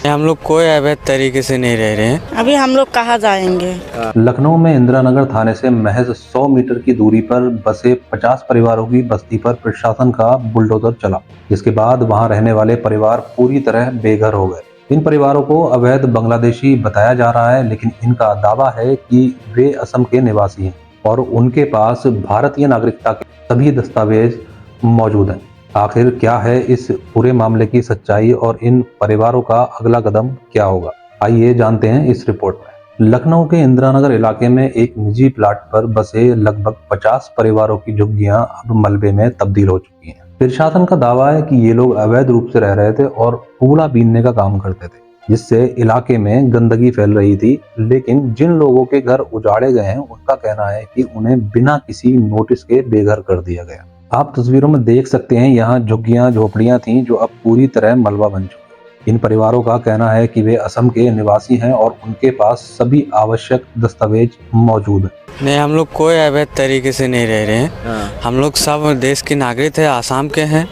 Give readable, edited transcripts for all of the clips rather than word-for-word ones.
हम लोग कोई अवैध तरीके से नहीं रह रहे हैं। अभी हम लोग कहाँ जाएंगे। लखनऊ में इंदिरा नगर थाने से महज 100 मीटर की दूरी पर बसे 50 परिवारों की बस्ती पर प्रशासन का बुलडोजर चला, जिसके बाद वहां रहने वाले परिवार पूरी तरह बेघर हो गए। इन परिवारों को अवैध बांग्लादेशी बताया जा रहा है, लेकिन इनका दावा है कि वे असम के निवासी हैं और उनके पास भारतीय नागरिकता के सभी दस्तावेज मौजूद हैं। आखिर क्या है इस पूरे मामले की सच्चाई और इन परिवारों का अगला कदम क्या होगा, आइए जानते हैं इस रिपोर्ट में। लखनऊ के इंदिरा नगर इलाके में एक निजी प्लाट पर बसे लगभग 50 परिवारों की झुग्गियां अब मलबे में तब्दील हो चुकी हैं। प्रशासन का दावा है कि ये लोग अवैध रूप से रह रहे थे और कूड़ा बीनने का काम करते थे, जिससे इलाके में गंदगी फैल रही थी। लेकिन जिन लोगों के घर उजाड़े गए हैं, उनका कहना है कि उन्हें बिना किसी नोटिस के बेघर कर दिया गया। आप तस्वीरों में देख सकते हैं, यहाँ झुग्गियां झोपड़ियां थीं जो अब पूरी तरह मलबा बन चुकी हैं। इन परिवारों का कहना है कि वे असम के निवासी हैं और उनके पास सभी आवश्यक दस्तावेज मौजूद हैं। नहीं, हम लोग कोई अवैध तरीके से नहीं रह रहे हैं। हम लोग सब देश के नागरिक हैं, आसाम के हैं।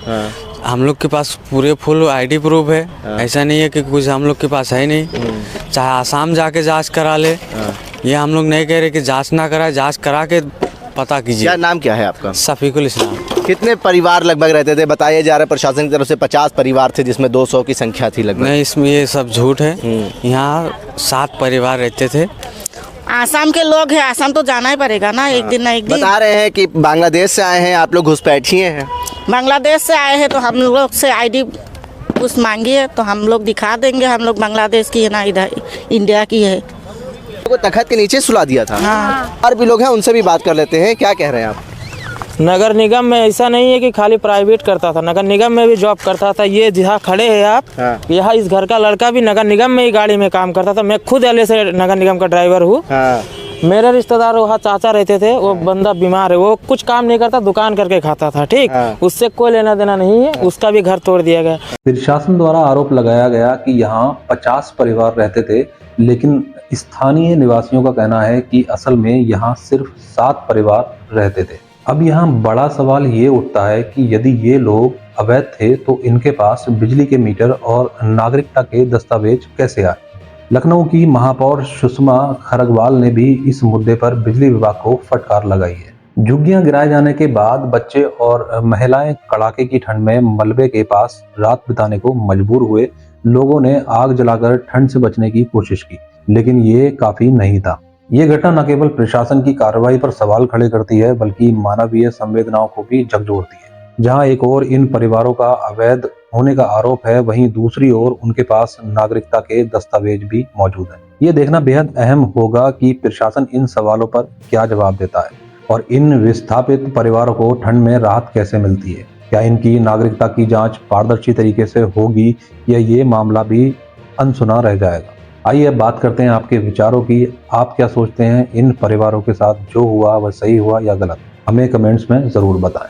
हम लोग के पास पूरे फुल आईडी प्रूफ है। ऐसा नहीं है कि कुछ हम लोग के पास है नहीं। चाहे आसाम जाके जांच करा ले, ये हम लोग नहीं कह रहे कि जांच ना कराए, जांच करा के पता कीजिए। क्या नाम क्या है आपका? शफीकुल इस्लाम। कितने परिवार लगभग रहते थे? बताया जा रहा है प्रशासन की तरफ से 50 परिवार थे, जिसमें 200 की संख्या थी लगभग। नहीं, इसमें ये सब झूठ है। यहाँ 7 परिवार रहते थे। आसाम के लोग हैं, आसाम तो जाना ही पड़ेगा ना, एक दिन ना एक दिन। बता रहे हैं कि बांग्लादेश से आए हैं, आप लोग घुसपैठिए हैं। बांग्लादेश से आए हैं तो हम लोग से आईडी कुछ मांगी है तो हम लोग दिखा देंगे। हम लोग बांग्लादेश की है ना, इधर इंडिया की है। को तखत के नीचे सुला दिया था। हाँ। और भी लोग हैं, उनसे भी बात कर लेते हैं। क्या कह रहे हैं आप? नगर निगम में ऐसा नहीं है कि खाली प्राइवेट करता था, नगर निगम में भी जॉब करता था। ये जहाँ खड़े हैं आप, यहाँ इस घर का लड़का भी नगर निगम में ही गाड़ी में काम करता था। मैं खुद एलए से नगर निगम का ड्राइवर हूँ। मेरे रिश्तेदार वहाँ चाचा रहते थे, वो बंदा बीमार है, वो कुछ काम नहीं करता, दुकान करके खाता था। ठीक, उससे कोई लेना देना नहीं है। उसका भी घर तोड़ दिया गया। प्रशासन द्वारा आरोप लगाया गया कि यहाँ 50 परिवार रहते थे, लेकिन स्थानीय निवासियों का कहना है कि असल में यहाँ सिर्फ 7 परिवार रहते थे। अब यहाँ बड़ा सवाल ये उठता है कि यदि ये लोग अवैध थे तो इनके पास बिजली के मीटर और नागरिकता के दस्तावेज कैसे आए। लखनऊ की महापौर सुषमा खरगवाल ने भी इस मुद्दे पर बिजली विभाग को फटकार लगाई है। झुग्गियां गिराए जाने के बाद बच्चे और महिलाएं कड़ाके की ठंड में मलबे के पास रात बिताने को मजबूर हुए। लोगों ने आग जलाकर ठंड से बचने की कोशिश की, लेकिन ये काफी नहीं था। ये घटना न केवल प्रशासन की कार्रवाई पर सवाल खड़े करती है, बल्कि मानवीय संवेदनाओं को भी झकझोरती है। जहां एक ओर इन परिवारों का अवैध होने का आरोप है, वहीं दूसरी ओर उनके पास नागरिकता के दस्तावेज भी मौजूद हैं। ये देखना बेहद अहम होगा कि प्रशासन इन सवालों पर क्या जवाब देता है और इन विस्थापित परिवारों को ठंड में राहत कैसे मिलती है। क्या इनकी नागरिकता की जांच पारदर्शी तरीके से होगी या ये मामला भी अनसुना रह जाएगा। आइए अब बात करते हैं आपके विचारों की। आप क्या सोचते हैं, इन परिवारों के साथ जो हुआ वह सही हुआ या गलत? हमें कमेंट्स में जरूर बताएं।